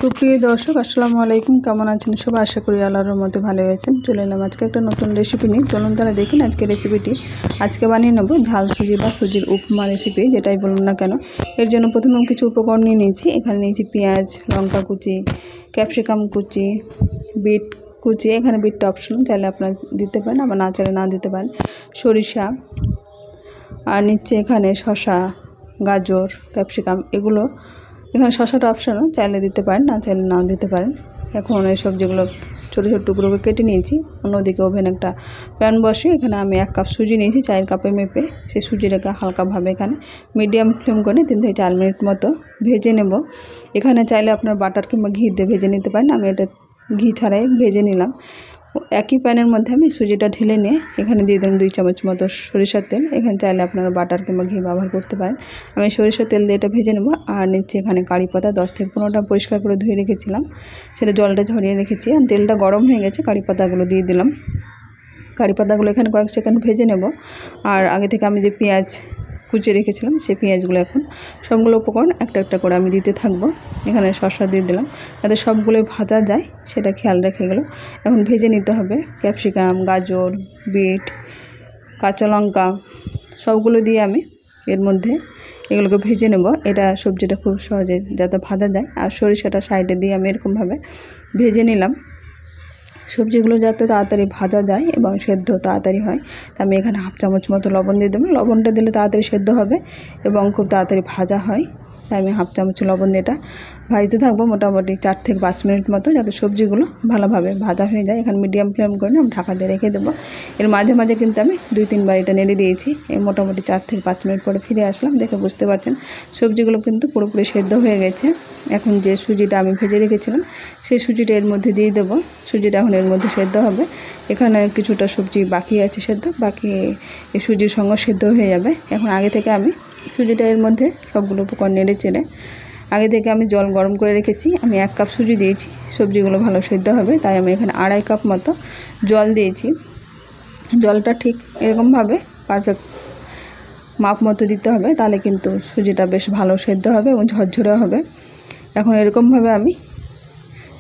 সুপ্রিয় দর্শক আসসালামু আলাইকুম, কেমন আছেন সবাই? আশা করি আল্লাহর রহমতে ভালো আছেন। চলে এলাম আজকে একটা নতুন রেসিপি নিয়ে। চলুন তাহলে দেখুন আজকে রেসিপিটি। আজকে বানিয়ে নেব ঝাল সুজি বা সুজির উপমা রেসিপি, যেটাই বলুন না কেন। এর জন্য প্রথমে কিছু উপকরণ নিয়ে নিয়েছি। এখানে নিয়েছি পেঁয়াজ, লঙ্কা কুচি, ক্যাপসিকাম কুচি, বিট কুচি। এখানে বিটটা অপশনাল, চাইলে আপনারা দিতে পারেন, আবার না চাইলে না দিতে পারেন। সরিষা, আর নিচ্ছে এখানে শসা, গাজর, ক্যাপসিকাম। এগুলো এখানে শসাটা অপশনাল, চাইলে দিতে পারেন, না চাইলে নাও দিতে পারেন। এখন এই সবজিগুলো ছোটো ছোটো টুকরো করে কেটে নিয়েছি। অন্যদিকে ওভেনে একটা প্যান বসে এখানে আমি 1 কাপ সুজি নিয়েছি, 4 কাপে মেপে। সেই সুজিটাকে হালকাভাবে এখানে মিডিয়াম ফ্লেম করে 3 থেকে 4 মিনিট মতো ভেজে নেব। এখানে চাইলে আপনার বাটার কিংবা ঘি দিয়ে ভেজে নিতে পারেন। আমি এটা ঘি ছাড়াই ভেজে নিলাম। একই প্যানের মধ্যে আমি সুজিটা ঢেলে নিয়ে এখানে দিয়ে দিলাম 2 চামচ মতো সরিষার তেল। এখানে চাইলে আপনারা বাটার কিংবা ঘি ব্যবহার করতে পারেন। আমি সরিষার তেল দিয়ে এটা ভেজে নেব। আর নিচ্ছে এখানে কারি পাতা 10 থেকে 15টা পরিষ্কার করে ধুয়ে রেখেছিলাম, সেটা জলটা ঝরিয়ে রেখেছি। আর তেলটা গরম হয়ে গেছে, কারি পাতাগুলো দিয়ে দিলাম। কারি পাতাগুলো এখানে কয়েক সেকেন্ড ভেজে নেব। আর আগে থেকে আমি যে পেঁয়াজ কুচিয়ে রেখেছিলাম, সেই পেঁয়াজগুলো এখন সবগুলো উপকরণ একটা একটা করে আমি দিতে থাকবো। এখানে শসা দিয়ে দিলাম, যাতে সবগুলো ভাজা যায় সেটা খেয়াল রেখে গেলো। এখন ভেজে নিতে হবে ক্যাপসিকাম, গাজর, বিট, কাঁচা লঙ্কা সবগুলো দিয়ে আমি এর মধ্যে এগুলোকে ভেজে নেব। এটা সবজিটা খুব সহজে যাতে ভাজা যায়। আর সরিষাটা সাইডে দিয়ে আমি এরকমভাবে ভেজে নিলাম। সবজিগুলো যাতে তাড়াতাড়ি ভাজা যায় এবং সেদ্ধ তাড়াতাড়ি হয়, তা আমি এখানে 1/2 চামচ মতো লবণ দিয়ে দেবো। লবণটা দিলে তাড়াতাড়ি সেদ্ধ হবে এবং খুব তাড়াতাড়ি ভাজা হয়, তাই আমি 1/2 চামচ লবণ দিয়ে এটা ভাজতে থাকবো মোটামুটি 4 থেকে 5 মিনিট মতো, যাতে সবজিগুলো ভালোভাবে ভাজা হয়ে যায়। এখানে মিডিয়াম ফ্লেম করে আমি ঢাকা দিয়ে রেখে দেবো। এর মাঝে মাঝে কিন্তু আমি 2-3 বার এটা নেড়ে দিয়েছি। এই মোটামুটি 4 থেকে 5 মিনিট পরে ফিরে আসলাম। দেখে বুঝতে পারছেন সবজিগুলো কিন্তু পুরোপুরি সেদ্ধ হয়ে গেছে। এখন যে সুজিটা আমি ভেজে রেখেছিলাম, সেই সুজিটা এর মধ্যে দিয়ে দেবো। সুজিটা এখন এর মধ্যে সেদ্ধ হবে। এখানে কিছুটা সবজি বাকি আছে সেদ্ধ, বাকি এই সুজির সঙ্গে সেদ্ধ হয়ে যাবে। এখন আগে থেকে আমি সুজিটা এর মধ্যে সবগুলো উপকরণ নেড়ে চেড়ে আগে থেকে আমি জল গরম করে রেখেছি। আমি 1 কাপ সুজি দিয়েছি, সবজিগুলো ভালো সেদ্ধ হবে, তাই আমি এখানে 2.5 কাপ মতো জল দিয়েছি। জলটা ঠিক এরকমভাবে পারফেক্ট মাপ মতো দিতে হবে, তাহলে কিন্তু সুজিটা বেশ ভালো সেদ্ধ হবে এবং ঝরঝরে হবে। এখন এরকমভাবে আমি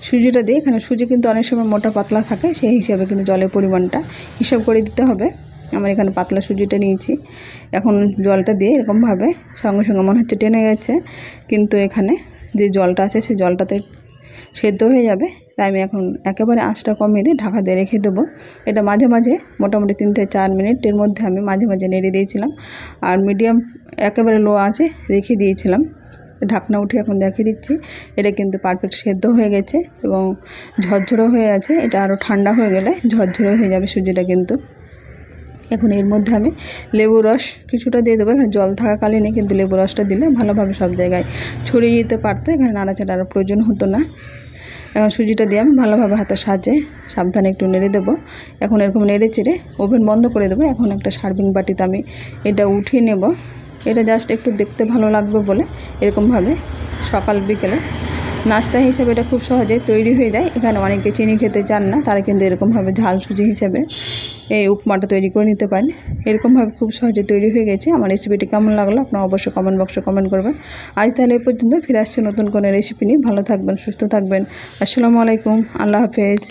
সুজিটা দিয়ে, এখানে সুজি কিন্তু অনেক সময় মোটা পাতলা থাকে, সেই হিসাবে কিন্তু জলের পরিমাণটা হিসাব করে দিতে হবে। আমার এখানে পাতলা সুজিটা নিয়েছি। এখন জলটা দিয়ে এরকমভাবে সঙ্গে সঙ্গে মনে হচ্ছে টেনে গেছে, কিন্তু এখানে যে জলটা আছে সেই জলটাতে সেদ্ধ হয়ে যাবে। তাই আমি এখন একেবারে আঁচটা কমিয়ে দিয়ে ঢাকা দিয়ে রেখে দেবো। এটা মাঝে মাঝে মোটামুটি 3 থেকে 4 মিনিটের মধ্যে আমি মাঝে মাঝে নেড়ে দিয়েছিলাম। আর মিডিয়াম একেবারে লো আঁচে রেখে দিয়েছিলাম। ঢাকনা উঠে এখন দেখিয়ে দিচ্ছি, এটা কিন্তু পারফেক্ট সেদ্ধ হয়ে গেছে এবং ঝরঝরে হয়ে আছে। এটা আরও ঠান্ডা হয়ে গেলে ঝরঝরে হয়ে যাবে সুজিটা কিন্তু। এখন এর মধ্যে আমি লেবু রস কিছুটা দিয়ে দেবো। এখানে জল থাকাকালীনই কিন্তু লেবু রসটা দিলে ভালোভাবে সব জায়গায় ছড়িয়ে যেতে পারতো, এখানে নাড়াচাড়ার প্রয়োজন হতো না। এখন সুজিটা দিয়ে আমি ভালোভাবে হাতে সাজে সাবধানে একটু নেড়ে দেবো। এখন এরকম নেড়ে চেড়ে ওভেন বন্ধ করে দেবো। এখন একটা সার্ভিং বাটিতে আমি এটা উঠিয়ে নেব। এটা জাস্ট একটু দেখতে ভালো লাগবে বলে এরকমভাবে সকাল বিকেলে নাস্তা হিসেবে এটা খুব সহজেই তৈরি হয়ে যায়। এখানে অনেকে চিনি খেতে চান না, তারা কিন্তু এরকমভাবে ঝাল সুজি হিসেবে এই উপমাটা তৈরি করে নিতে পারেন। এরকমভাবে খুব সহজে তৈরি হয়ে গেছে। আমার রেসিপিটি কেমন লাগলো আপনারা অবশ্যই কমেন্ট বক্সে কমেন্ট করবেন। আজ তাহলে এই পর্যন্ত, ফিরে আসছে নতুন কোনো রেসিপি নিয়ে। ভালো থাকবেন, সুস্থ থাকবেন। আসসালামু আলাইকুম, আল্লাহ হাফেজ।